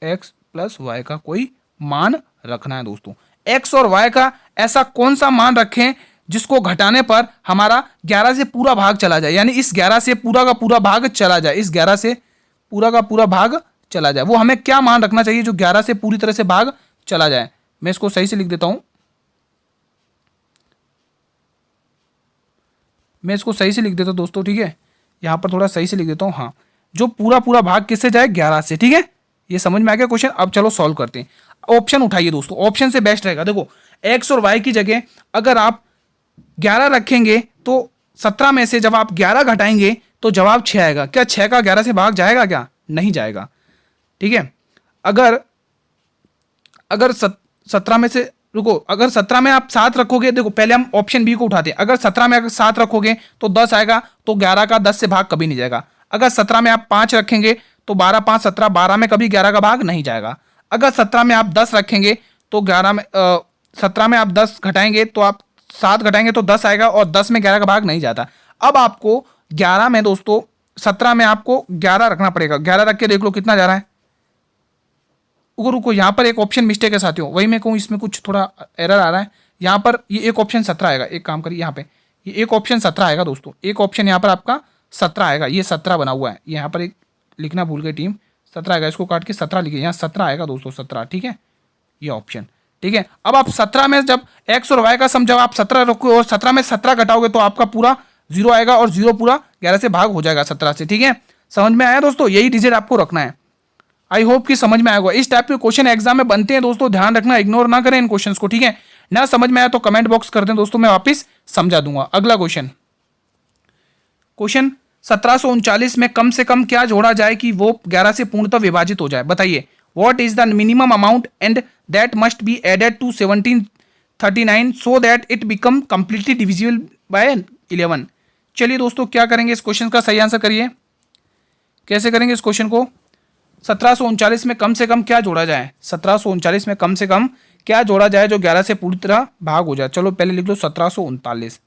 x प्लस y का कोई मान रखना है दोस्तों। x और y का ऐसा कौन सा मान रखें जिसको घटाने पर हमारा 11 से पूरा भाग चला जाए, यानी इस 11 से पूरा का पूरा भाग चला जाए, इस 11 से पूरा का पूरा भाग चला जाए। वो हमें क्या मान रखना चाहिए जो 11 से पूरी तरह से भाग चला जाए? मैं इसको सही से लिख देता हूं, मैं इसको सही से लिख देता हूं दोस्तों, ठीक है। यहां पर थोड़ा सही से लिख देता हूं, हाँ, जो पूरा पूरा भाग किससे जाए? 11 से, ठीक है। ये समझ में आ गया क्वेश्चन? अब चलो सॉल्व करते हैं। ऑप्शन उठाइए दोस्तों, ऑप्शन से बेस्ट रहेगा। देखो x और y की जगह अगर आप 11 रखेंगे तो 17 में से जब आप 11 घटाएंगे तो जवाब 6 आएगा। क्या 6 का 11 से भाग जाएगा? क्या नहीं जाएगा, ठीक है। अगर 17 में से, रुको, अगर 17 में आप 7 रखोगे, देखो पहले हम ऑप्शन बी को उठाते हैं। अगर 17 में अगर 7 रखोगे तो 10 आएगा, तो 11 का 10 से भाग कभी नहीं जाएगा। अगर 17 में आप 5 रखेंगे तो 12 5 17, 12 में कभी 11 का भाग नहीं जाएगा। अगर 17 में आप 10 रखेंगे तो 17 में आप 10 घटाएंगे तो आप 7 घटाएंगे तो 10 आएगा, और 10 में 11 का भाग नहीं जाता। अब आपको 11 में दोस्तों, 17 में आपको 11 रखना पड़ेगा। 11 रख के देख लो कितना जा रहा है। रुको, यहाँ पर एक ऑप्शन मिस्टेक है साथियों, वही मैं कहूँ, इसमें कुछ थोड़ा एरर आ रहा है। यहाँ पर ये एक ऑप्शन 17 आएगा, एक काम करिए, यहाँ पे ये एक ऑप्शन 17 आएगा दोस्तों, एक ऑप्शन यहाँ पर आपका 17 आएगा, ये 17 बना हुआ है, यहाँ पर एक लिखना भूल गई टीम, 17 आएगा, इसको काट के 17 लिखिए, यहाँ 17 आएगा दोस्तों, 17, ठीक है, ये ऑप्शन, ठीक है। अब आप 17 में जब x और y का सम जब आप 17 रखोगे और 17 में 17 घटाओगे तो आपका पूरा 0 आएगा, और 0 पूरा 11 से भाग हो जाएगा 17 से, ठीक है। समझ में आया दोस्तों? यही डिजिट आपको रखना है। आई होप कि समझ में आएगा। इस टाइप के क्वेश्चन एग्जाम में बनते हैं दोस्तों, ध्यान रखना, इग्नोर ना करें इन क्वेश्चंस को, ठीक है। ना समझ में आया तो कमेंट बॉक्स कर दें दोस्तों, मैं वापस समझा दूंगा। अगला क्वेश्चन, क्वेश्चन 1739 में कम से कम क्या जोड़ा जाए कि वो 11 से पूर्णतः विभाजित हो जाए? बताइए, what is the minimum amount and that must be added to 1739 so that it become completely divisible by 11। चलिए दोस्तों, क्या करेंगे इस क्वेश्चन का सही आंसर करिए, कैसे करेंगे इस क्वेश्चन को? 1739 में कम से कम क्या जोड़ा जाए? 1739 में कम से कम क्या जोड़ा जाए जो 11 से पूरी तरह भाग हो जाए? चलो पहले लिख लो 1739।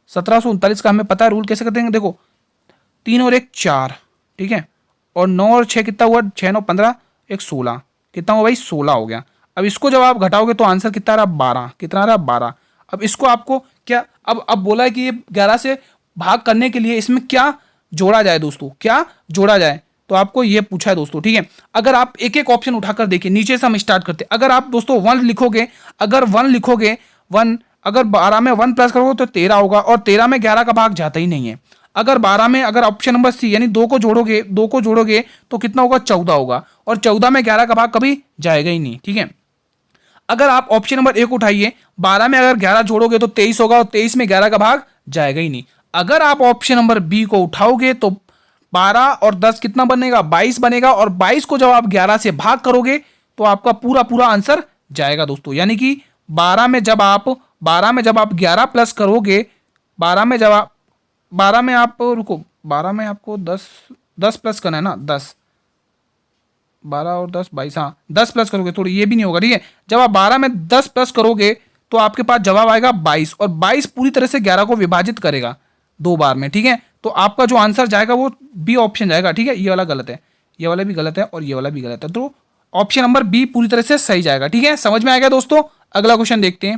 1739 का हमें पता है रूल, कैसे करते हैं? देखो 3 और 1 4, ठीक है, और 9 और 6 कितना हुआ? 6 9 15, 1 16, कितना हुआ भाई? 16 हो गया। अब इसको जब आप घटाओगे तो आंसर कितना आ रहा? 12, कितना आ रहा? 12। अब इसको आपको क्या, अब बोला है कि ये 11 से भाग करने के लिए इसमें क्या जोड़ा जाए दोस्तों, क्या जोड़ा जाए? तो आपको ये पूछा है दोस्तों, ठीक है। अगर आप एक एक ऑप्शन उठाकर देखिए, नीचे से हम स्टार्ट करते हैं। अगर आप दोस्तों 1 लिखोगे, अगर 1 लिखोगे, 1 अगर 12 में 1 प्लस करोगे तो 13 होगा, और 13 में 11 का भाग जाता ही नहीं है। अगर 12 में अगर ऑप्शन नंबर सी यानी 2 को जोड़ोगे तो कितना होगा, 14 होगा, और 14 में 11 का भाग कभी जाएगा ही नहीं, ठीक है। अगर आप ऑप्शन नंबर ए को उठाइए, 12 में अगर 11 जोड़ोगे तो 23 होगा, और 23 में 11 का भाग जाएगा ही नहीं। अगर आप ऑप्शन नंबर बी को उठाओगे तो 12 और 10 कितना बनेगा, 22 बनेगा, और 22 को जब आप 11 से भाग करोगे तो आपका पूरा पूरा आंसर जाएगा दोस्तों। यानी कि 12 में जब आप 11 प्लस करोगे, 12 में आप रुको, 12 में आपको 10 प्लस करना है ना, 12 और 10 22, हाँ 10 प्लस करोगे, थोड़ी ये भी नहीं होगा, ठीक है। जब आप 12 में 10 प्लस करोगे तो आपके पास जवाब आएगा 22, और 22 पूरी तरह से 11 को विभाजित करेगा 2 बार में, ठीक है। तो आपका जो आंसर जाएगा वो बी ऑप्शन जाएगा, ठीक है। ये वाला गलत है, ये वाला भी गलत है, और ये वाला भी गलत है, तो ऑप्शन नंबर बी पूरी तरह से सही जाएगा, ठीक है। समझ में आ गया दोस्तों। अगला क्वेश्चन देखते हैं,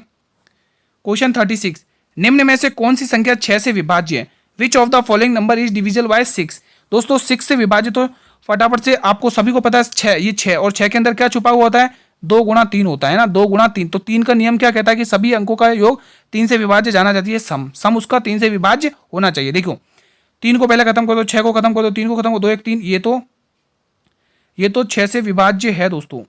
क्वेश्चन 36, निम्न में से कौन सी संख्या 6 से विभाज्य है? Which of the following number is divisible bye 6? दोस्तों 6 से विभाजित हो, फटाफट से आपको सभी को पता है 6, ये 6, और 6 के अंदर क्या छुपा हुआ होता है, 2 गुणा 3 होता है ना, 2 गुणा 3। तो 3 का नियम क्या कहता है कि सभी अंकों का योग 3 से विभाज्य जाना चाहती है, सम उसका 3 से विभाज्य होना चाहिए। देखो 3 को पहले खत्म कर दो, 6 को खत्म कर दो, 3 को खत्म कर दो, 1 3, ये तो 6 से विभाज्य है दोस्तों,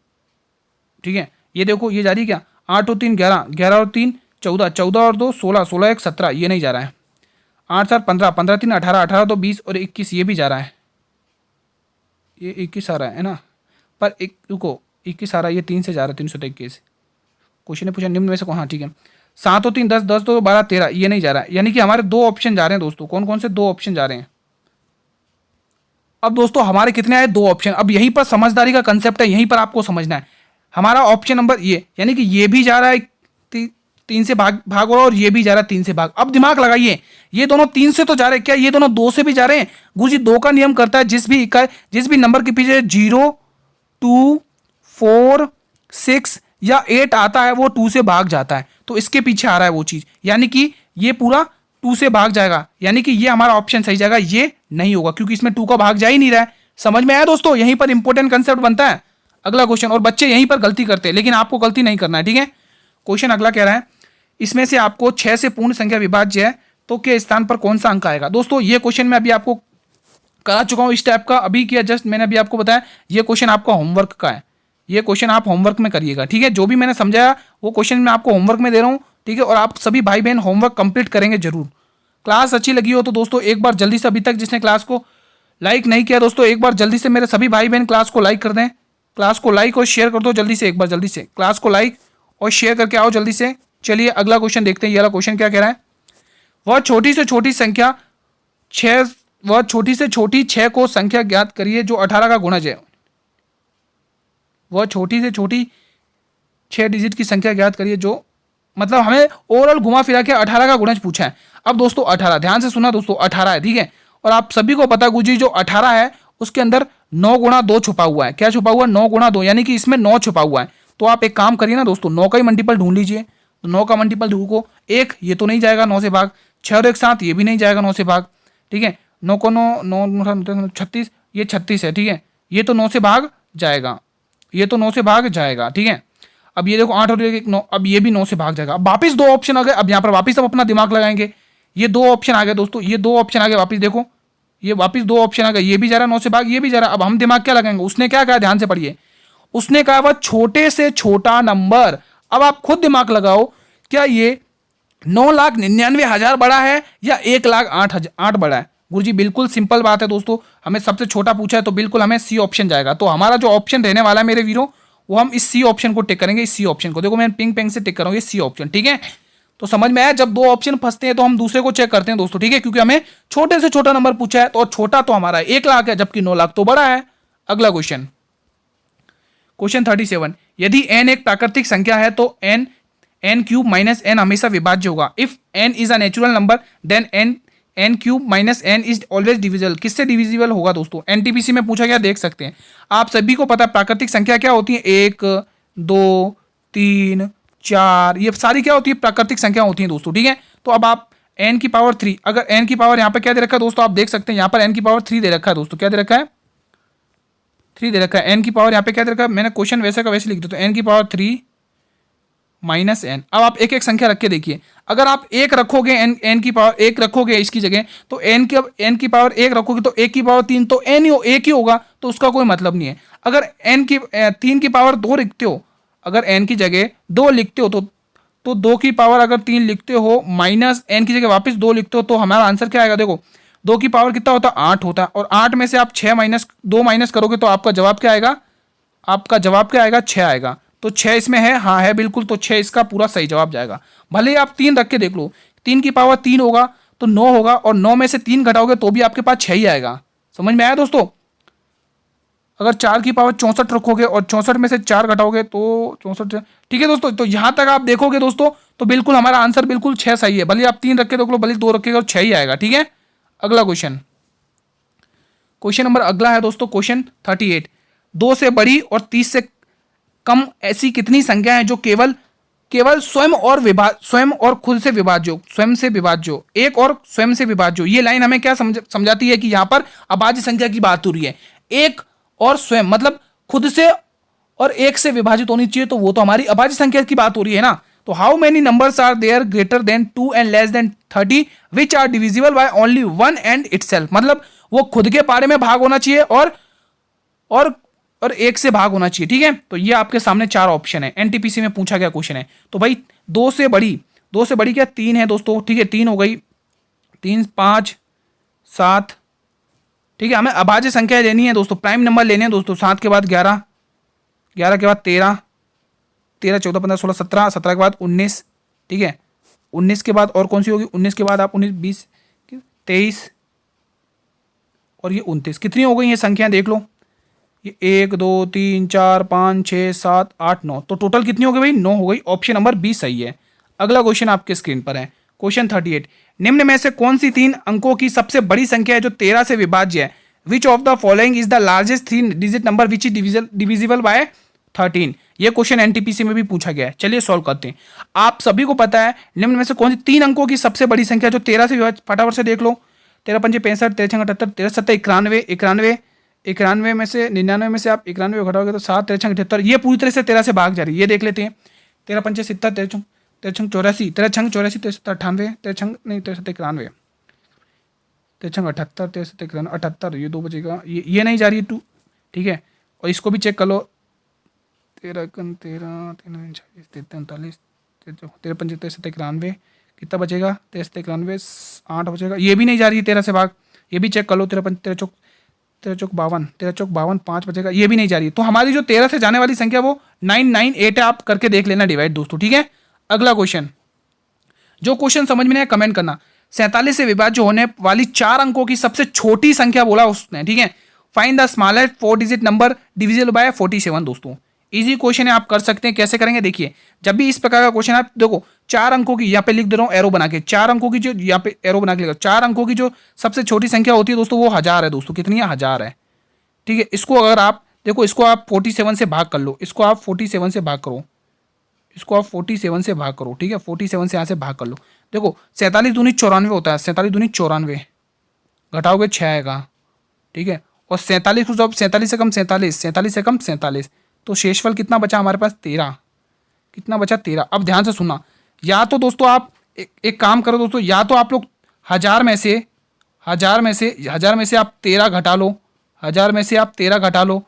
ठीक है। ये देखो ये जा रही क्या, 8 और 3 11, 11 और 3 14, 14 और 2 16, 16 1 17, ये नहीं जा रहा है। 8 4 15, 15 3 18, 18 2 20 और 21, ये भी जा रहा है, ये 21 आ रहा है ना, पर एक रुको 21 आ रहा है, ये 3 से जा रहा है, 321। क्वेश्चन ने पूछा निम्न में से कौन, हाँ ठीक है। 7 और 3 10, 10 2 12 13, ये नहीं जा रहा है। यानी कि हमारे 2 ऑप्शन जा रहे हैं दोस्तों। कौन कौन से 2 ऑप्शन जा रहे हैं? अब दोस्तों हमारे कितने आए, 2 ऑप्शन। अब यहीं पर समझदारी का कंसेप्ट है, यहीं पर आपको समझना है। हमारा ऑप्शन नंबर ये, यानी कि ये भी जा रहा है 3 से भाग हो रहा है, और ये भी जा रहा है 3 से भाग। अब दिमाग लगाइए, ये दोनों 3 से तो जा रहे हैं, क्या ये दोनों 2 से भी जा रहे हैं? गुरुजी 2 का नियम करता है, जिस भी नंबर के पीछे 0 2 4 6 या 8 आता है वो 2 से भाग जाता है। तो इसके पीछे आ रहा है वो चीज, यानी कि ये पूरा 2 से भाग जाएगा, यानी कि ये हमारा ऑप्शन सही जाएगा। ये नहीं होगा क्योंकि इसमें 2 का भाग जा ही नहीं रहा है। समझ में आया दोस्तों? यहीं पर इंपॉर्टेंट कंसेप्ट बनता है। अगला क्वेश्चन, और बच्चे यहीं पर गलती करते हैं, लेकिन आपको गलती नहीं करना है, ठीक है। क्वेश्चन अगला कह रहा है, इसमें से आपको 6 से पूर्ण संख्या विभाज्य है तो के स्थान पर कौन सा अंक आएगा? दोस्तों ये क्वेश्चन मैं अभी आपको करा चुका हूं, इस टाइप का अभी किया, जस्ट मैंने अभी आपको बताया। ये क्वेश्चन आपका होमवर्क का है, ये क्वेश्चन आप होमवर्क में करिएगा, ठीक है। जो भी मैंने समझाया वो क्वेश्चन मैं आपको होमवर्क में दे रहा हूँ, ठीक है। और आप सभी भाई बहन होमवर्क कंप्लीट करेंगे जरूर। क्लास अच्छी लगी हो तो दोस्तों एक बार जल्दी से, अभी तक जिसने क्लास को लाइक नहीं किया दोस्तों, एक बार जल्दी से मेरे सभी भाई बहन क्लास को लाइक कर दें, क्लास को लाइक और शेयर कर दो जल्दी से, एक बार जल्दी से क्लास को लाइक और शेयर करके आओ जल्दी से। चलिए अगला क्वेश्चन देखते हैं। ये वाला क्वेश्चन क्या कह रहा है, वह छोटी से छोटी संख्या 6 को संख्या ज्ञात करिए जो 18 का गुणज है। वह छोटी से छोटी 6 डिजिट की संख्या ज्ञात करिए जो, मतलब हमें ओवरऑल घुमा फिरा के 18 का गुणज पूछा है। अब दोस्तों 18, ध्यान से सुना दोस्तों, 18 है, ठीक है। और आप सभी को पता गुरुजी जो 18 है उसके अंदर 9 गुणा 2 छुपा हुआ है। क्या छुपा हुआ है? 9 गुणा 2, यानी कि इसमें 9 छुपा हुआ है। तो आप एक काम करिए ना दोस्तों, 9 का ही मल्टीपल ढूंढ लीजिए। तो 9 का मल्टीपल ढूंढो, 1 ये तो नहीं जाएगा 9 से भाग, 6 और 1 7 ये भी नहीं जाएगा 9 से भाग, ठीक है। 9 को 9 36, ये 36 है, ठीक है। ये तो 9 से भाग जाएगा, ये तो 9 से भाग जाएगा, ठीक है। अब ये देखो 8 और 1 9, अब ये भी 9 से भाग जाएगा। अब वापिस 2 ऑप्शन आ गए, अब यहाँ पर वापिस अब अपना दिमाग लगाएंगे। ये 2 ऑप्शन आ गए दोस्तों, ये 2 ऑप्शन आ गए, वापिस देखो ये वापिस 2 ऑप्शन आ गए, ये भी जा रहा है 9 से भाग, ये भी जा रहा है। अब हम दिमाग क्या लगाएंगे? उसने क्या कहा, ध्यान से पढ़िए। उसने कहा वह छोटे से छोटा नंबर। अब आप खुद दिमाग लगाओ, क्या ये 9,99,000 बड़ा है या 1,08,000 बड़ा है? गुरुजी बिल्कुल सिंपल बात है दोस्तों, हमें सबसे छोटा पूछा है तो बिल्कुल हमें सी ऑप्शन जाएगा। तो हमारा जो ऑप्शन रहने वाला है मेरे वीरों, वो हम इस सी ऑप्शन को टिक करेंगे। इस सी ऑप्शन को देखो मैं पिंग पेंग से टिक करूंगा, सी ऑप्शन, ठीक है। तो समझ में आया, जब 2 ऑप्शन फंसते हैं तो हम दूसरे को चेक करते हैं दोस्तों, ठीक है। क्योंकि हमें छोटे से छोटा नंबर पूछा है, तो छोटा तो हमारा 1 लाख है, जबकि 9 लाख तो बड़ा है। अगला क्वेश्चन, क्वेश्चन 37, यदि n एक प्राकृतिक संख्या है तो n क्यूब माइनस n हमेशा विभाज्य होगा। If n is a natural number then n cube minus n is always divisible. किससे डिविजिबल होगा दोस्तों? एनटीपीसी में पूछा गया, देख सकते हैं। आप सभी को पता है प्राकृतिक संख्या क्या होती है, 1 2 3 4, ये सारी क्या होती है? प्राकृतिक संख्या होती है दोस्तों, ठीक है। तो अब आप n की पावर 3, अगर n की पावर यहाँ पे क्या दे रखा है दोस्तों, आप देख सकते हैं यहाँ पर n की पावर 3 दे रखा है दोस्तों। क्या दे रखा है? 3 दे रखा है। n की पावर यहाँ पे क्या दे रखा है? मैंने क्वेश्चन वैसे का वैसे लिख दिया, तो n की पावर 3 माइनस एन। अब आप एक एक संख्या रख के देखिए, अगर आप एक रखोगे एन की पावर एक रखोगे इसकी जगह, तो एन की पावर एक रखोगे तो एक की पावर 3, तो एन एक ही होगा, तो उसका कोई मतलब नहीं है। अगर एन की 3 की पावर 2 लिखते हो, अगर एन की जगह 2 लिखते हो तो 2 की पावर अगर 3 लिखते हो माइनस एन की जगह वापस 2 लिखते हो, तो हमारा आंसर क्या आएगा? देखो 2 की पावर कितना होता है? 8 होता है, और 8 में से आप 6 माइनस 2 माइनस करोगे तो आपका जवाब क्या आएगा? आपका जवाब क्या आएगा? 6 आएगा। तो 6 इसमें है, हाँ है बिल्कुल, तो 6 इसका पूरा सही जवाब जाएगा। भले ही आप 3 रख के देख लो, 3 की पावर 3 होगा तो 9 होगा, और 9 में से 3 घटाओगे तो भी आपके पास 6 ही आएगा। समझ में आया दोस्तों? अगर 4 की पावर 64 रखोगे और 64 में से 4 घटाओगे तो 64। ठीक है दोस्तों, तो यहां तक आप देखोगे दोस्तों तो बिल्कुल हमारा आंसर बिल्कुल 6 सही है। भले आप 3 रख के देख लो, भले 2 रखेगा, 6 ही आएगा। ठीक है, अगला क्वेश्चन, क्वेश्चन नंबर अगला है दोस्तों क्वेश्चन 38। 2 से बड़ी और 30 से कम ऐसी कितनी संख्या है जो केवल केवल स्वयं और खुद से विभाज्य, स्वयं से विभाज्य, एक और स्वयं से विभाज्य। ये लाइन हमें क्या समझाती है कि यहां पर अभाज्य संख्या की बात हो रही है। एक और स्वयं मतलब खुद से और एक से विभाजित होनी चाहिए, तो वो तो हमारी अभाज्य संख्या की बात हो रही है ना। तो how many numbers are there greater than 2 and less than 30 which are divisible by only 1 and itself. मतलब वो खुद के पारे में भाग होना चाहिए और और एक से भाग होना चाहिए। ठीक है, तो ये आपके सामने 4 ऑप्शन है, एनटीपीसी में पूछा गया क्वेश्चन है। तो भाई 2 से बड़ी क्या? 3 है दोस्तों। ठीक है, 3 हो गई, 3 5 7। ठीक है, हमें अभाज्य संख्या लेनी है दोस्तों, प्राइम नंबर लेने हैं दोस्तों। 7 के बाद 11, 11 के बाद 13, 13 14 15 16 17, 17 के बाद 19। ठीक है, 19 के बाद और कौन सी होगी? 19 के बाद आप 19 20 23 और ये 29। कितनी हो गई ये संख्या देख लो, ये 1 2 3 4 5 6 7 8 9, तो टोटल कितनी हो गई भाई? 9 हो गई। ऑप्शन नंबर बी सही है। अगला क्वेश्चन आपके स्क्रीन पर है, क्वेश्चन 38। निम्न में से कौन सी 3 अंकों की सबसे बड़ी संख्या है जो 13 से विभाज्य है? Which of the following is the largest 3 digit number which is divisible bye 13। ये क्वेश्चन एनटीपीसी में भी पूछा गया है। चलिए सॉल्व करते हैं। आप सभी को पता है निम्न में से कौन सी 3 अंकों की सबसे बड़ी संख्या जो 13 से विभाज्य? फटाफट से देख लो, 13 पंजे 65, 13 छंग 78, 13 सत्तर 91, 91 में से 99 में से आप 91 घटाओगे तो 7, 13 छंग 78। ये पूरी तरह से 13 से भाग जा रही है। ये देख लेते हैं, 13 पंचे 70, 13 छंग 84, 13 छंग 84, 13 सत्तर 98, 13 छंग नहीं 13 सत्तर 91, 13 छंग 78, 13 सत्तर 78, ये 2 बचेगा, ये नहीं जा रही है 2। ठीक है, और इसको भी चेक कर लो, 13 13 39 13 पंचे 13 सत्तर 91, कितना बचेगा? 13 सत्तर 91, 8 बचेगा। ये भी नहीं जा रही है 13 से भाग, ये भी चेक कर लो, 13 पंच 13 चौक 52, 5 बचेगा, ये भी नहीं जा रही है। तो हमारी जो 13 से जाने वाली संख्या वो 998 है। आप करके देख लेना डिवाइड दोस्तों। ठीक है, अगला क्वेश्चन, जो क्वेश्चन समझ में नहीं आया कमेंट करना। 47 से विभाज्य होने वाली 4 अंकों की सबसे छोटी संख्या बोला उसने। ठीक है, find the smallest 4 digit number divisible by 47 दोस्तों। इजी क्वेश्चन है, आप कर सकते हैं। कैसे करेंगे देखिए, जब भी इस प्रकार का क्वेश्चन आप देखो, 4 अंकों की यहाँ पे लिख दे रहा हूँ एरो बना के, 4 अंकों की जो यहाँ पे एरो बना के लिखा, 4 अंकों की जो सबसे छोटी संख्या होती है दोस्तों वो 1000 है दोस्तों। कितनी है? 1000 है। ठीक है, इसको अगर आप देखो, इसको आप 47 से भाग कर लो, इसको आप 47 से भाग करो, इसको आप 47 से भाग करो। ठीक है, 47 से यहाँ से भाग कर लो। देखो 47 दूनी 94 होता है, 47 दूनी 94, घटाओगे 6 आएगा। ठीक है, और 47 को जब 47 से कम 47, 47 से कम 47, तो शेषफल कितना बचा हमारे पास? 13। कितना बचा? 13। अब ध्यान से सुनना, या तो दोस्तों आप एक काम करो दोस्तों, या तो आप लोग 1000 में से आप 13 घटा लो, 1000 में से आप 13 घटा लो,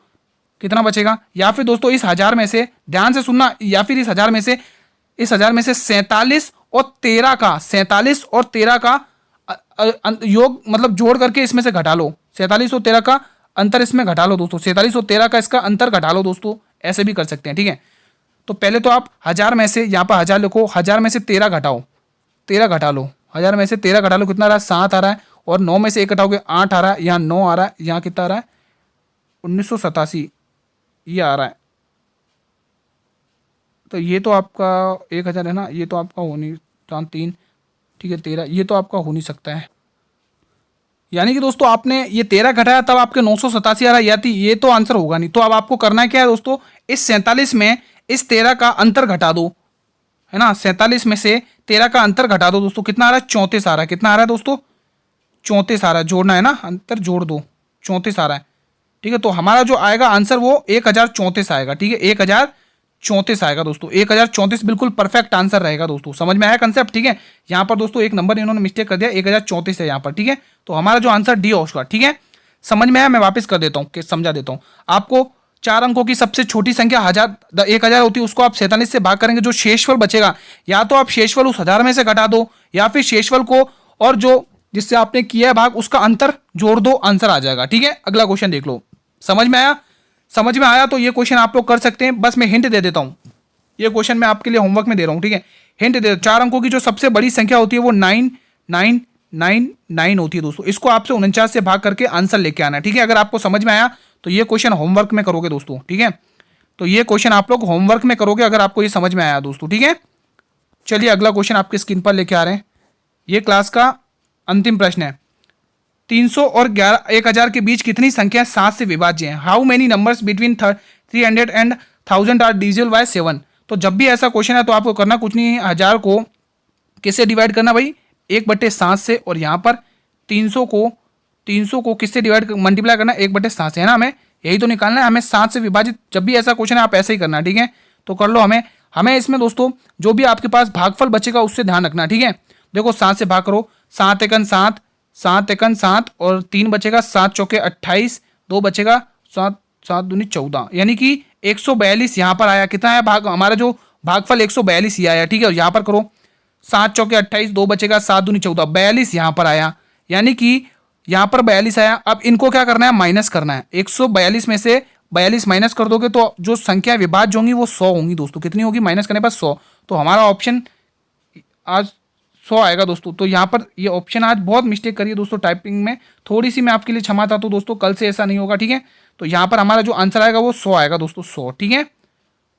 कितना बचेगा? या फिर दोस्तों इस 1000 में से, ध्यान से सुनना, या फिर इस 1000 में से 47 और 13 का, 47 और 13 का योग मतलब जोड़ करके इसमें से घटा लो, 47 और 13 का अंतर इसमें घटा लो दोस्तों, 47 और 13 का इसका अंतर घटा लो दोस्तों। ऐसे भी कर सकते हैं। ठीक है, तो पहले तो आप 1000 में से, यहाँ पर 1000 लिखो, 1000 में से 13 घटाओ, 13 घटा लो, 1000 में से 13 घटा लो, कितना आ रहा है? 7 आ रहा है। और 9 में से 1 घटाओगे 8 आ रहा है, यहाँ 9 आ रहा है, यहाँ कितना आ रहा है? 1987 ये आ रहा है। तो ये तो आपका 1000 है ना, ये तो आपका हो नहीं, 3 ठीक है 13, ये तो आपका हो नहीं सकता है। यानी कि दोस्तों आपने ये 13 घटाया तब आपके 987 आ रहा है, ये तो आंसर होगा नहीं। तो अब आपको करना क्या है दोस्तों, इस 47 में इस 13 का अंतर घटा दो, है ना, 47 में से 13 का अंतर घटा दो दोस्तों, कितना आ रहा है? 34 आ रहा है। कितना आ रहा है दोस्तों? 34 आ रहा है, जोड़ना है ना, अंतर जोड़ दो, 34 आ रहा है। ठीक है, तो हमारा जो आएगा आंसर वो 1034 आएगा। ठीक है, 1034 आएगा दोस्तों, 1034 बिल्कुल परफेक्ट आंसर रहेगा दोस्तों। समझ में आया कंसेप्ट, ठीक है। यहाँ पर दोस्तों एक नंबर इन्होंने मिस्टेक कर दिया, 1034 है यहाँ पर, ठीक है। तो हमारा जो आंसर डी होगा, ठीक है। समझ में आया, मैं वापस कर देता हूँ, समझा देता हूँ आपको। 4 अंकों की सबसे छोटी संख्या 1000 होती है, उसको आप 47 से भाग करेंगे, जो शेषफल बचेगा या तो आप शेषफल उस 1000 में से घटा दो, या फिर शेषफल को और जो जिससे आपने किया है भाग उसका अंतर जोड़ दो, आंसर आ जाएगा, ठीक है। अगला क्वेश्चन देख लो। समझ में आया? समझ में आया तो ये क्वेश्चन आप लोग कर सकते हैं। बस मैं हिंट दे देता हूं, ये क्वेश्चन मैं आपके लिए होमवर्क में दे रहा हूं, ठीक है। हिंट दे, 4 अंकों की जो सबसे बड़ी संख्या होती है वो 9999 होती है दोस्तों। इसको आपसे 49 से भाग करके आंसर लेके आना है, ठीक है। अगर आपको समझ में आया तो ये क्वेश्चन होमवर्क में करोगे दोस्तों, ठीक है। तो ये क्वेश्चन आप लोग होमवर्क में करोगे अगर आपको ये समझ में आया दोस्तों, ठीक है। चलिए अगला क्वेश्चन आपके स्क्रीन पर लेके आ रहे हैं। ये क्लास का अंतिम प्रश्न है। 300 और 1000 के बीच कितनी संख्या 7 से विभाज्य है? How many numbers between 300 and 1000 are divisible by 7? तो जब भी ऐसा क्वेश्चन है तो आपको करना कुछ नहीं है, 1000 को किससे डिवाइड करना भाई? 1/7 से, और यहाँ पर 300 को किससे डिवाइड मल्टीप्लाई करना? 1/7 से, है ना। हमें यही तो निकालना है, हमें 7 से विभाजित। जब भी ऐसा क्वेश्चन है आप ऐसे ही करना, ठीक है। तो कर लो। हमें इसमें दोस्तों जो भी आपके पास भागफल बचेगा उससे ध्यान रखना, ठीक है। देखो 7 से भाग करो, 7 एकन 7, 7 एकन 7 और 3 बचेगा, 7 चौके 28, 2 बचेगा, 7 7 दूनी 14, यानी कि 142 यहाँ पर आया। कितना है भाग? हमारा जो भागफल 142 ही आया, ठीक है। और यहाँ पर करो 7 चौके 28, 2 बचेगा, 7 दूनी 14, 42 यहाँ पर आया, यानी कि यहाँ पर 42 आया। अब इनको क्या करना है? माइनस करना है। 142 में से 42 माइनस कर दोगे तो जो संख्या विभाज्य होंगी वो 100 होंगी दोस्तों। कितनी होगी? माइनस करने पर 100। तो हमारा ऑप्शन आज 100 आएगा दोस्तों। तो यहाँ पर ये ऑप्शन आज बहुत मिस्टेक करिए दोस्तों, टाइपिंग में थोड़ी सी मैं आपके लिए क्षमा चाहता हूँ दोस्तों, कल से ऐसा नहीं होगा, ठीक है। तो यहाँ पर हमारा जो आंसर आएगा वो 100 आएगा दोस्तों, 100, ठीक है।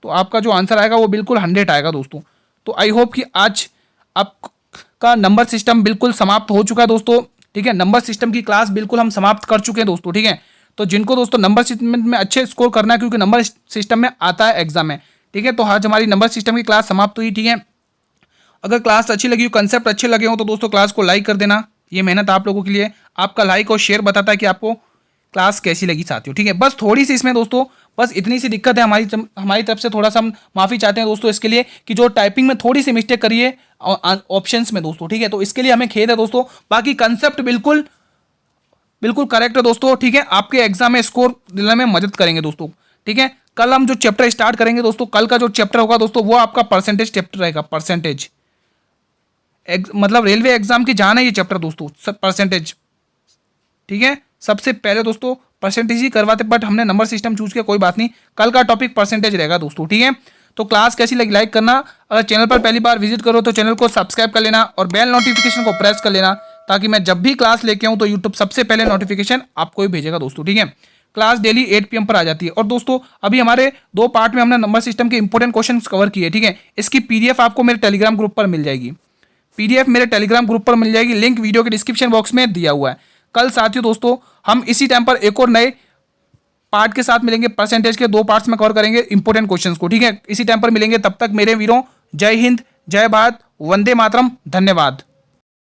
तो आपका जो आंसर आएगा वो बिल्कुल 100 आएगा दोस्तों। तो आई होप कि आज आपका नंबर सिस्टम बिल्कुल समाप्त हो चुका है दोस्तों, ठीक है। नंबर सिस्टम की क्लास बिल्कुल हम समाप्त कर चुके हैं दोस्तों, ठीक है। तो जिनको दोस्तों नंबर सिस्टम में अच्छे स्कोर करना है, क्योंकि नंबर सिस्टम में आता है एग्जाम में, ठीक है। तो आज हमारी नंबर सिस्टम की क्लास समाप्त हुई, ठीक है। अगर क्लास अच्छी लगी हो, कंसेप्ट अच्छे लगे हो तो दोस्तों क्लास को लाइक कर देना। ये मेहनत आप लोगों के लिए, आपका लाइक और शेयर बताता है कि आपको क्लास कैसी लगी साथियों, ठीक है। बस थोड़ी सी इसमें दोस्तों बस इतनी सी दिक्कत है हमारी तरफ से, थोड़ा सा हम माफ़ी चाहते हैं दोस्तों इसके लिए कि जो टाइपिंग में थोड़ी सी मिस्टेक करिए ऑप्शंस में दोस्तों, ठीक है। तो इसके लिए हमें खेद है दोस्तों। बाकी कंसेप्ट बिल्कुल करेक्ट है दोस्तों, ठीक है। आपके एग्जाम में स्कोर दिलाने में मदद करेंगे दोस्तों, ठीक है। कल हम जो चैप्टर स्टार्ट करेंगे दोस्तों, कल का जो चैप्टर होगा दोस्तों वो आपका परसेंटेज चैप्टर रहेगा। परसेंटेज मतलब रेलवे एग्जाम की जान है ये चैप्टर दोस्तों, सब परसेंटेज, ठीक है। सबसे पहले दोस्तों परसेंटेज ही करवाते, बट हमने नंबर सिस्टम चूज किया, कोई बात नहीं। कल का टॉपिक परसेंटेज रहेगा दोस्तों, ठीक है। तो क्लास कैसी लगी लाइक करना, अगर चैनल पर पहली बार विजिट करो तो चैनल को सब्सक्राइब कर लेना और बेल नोटिफिकेशन को प्रेस कर लेना, ताकि मैं जब भी क्लास लेके आऊँ तो यूट्यूब सबसे पहले नोटिफिकेशन आपको ही भेजेगा दोस्तों, ठीक है। क्लास डेली 8 PM पर आ जाती है। और दोस्तों अभी हमारे 2 पार्ट में हमने नंबर सिस्टम के इंपॉर्टेंट क्वेश्चन कवर किए, ठीक है। इसकी PDF आपको मेरे टेलीग्राम ग्रुप पर मिल जाएगी, PDF मेरे टेलीग्राम ग्रुप पर मिल जाएगी, लिंक वीडियो के डिस्क्रिप्शन बॉक्स में दिया हुआ है। कल साथियों दोस्तों हम इसी टाइम पर एक और नए पार्ट के साथ मिलेंगे, परसेंटेज के 2 पार्ट्स में कवर करेंगे इंपॉर्टेंट क्वेश्चंस को, ठीक है। इसी टाइम पर मिलेंगे, तब तक मेरे वीरों जय हिंद, जय भारत, वंदे मातरम, धन्यवाद।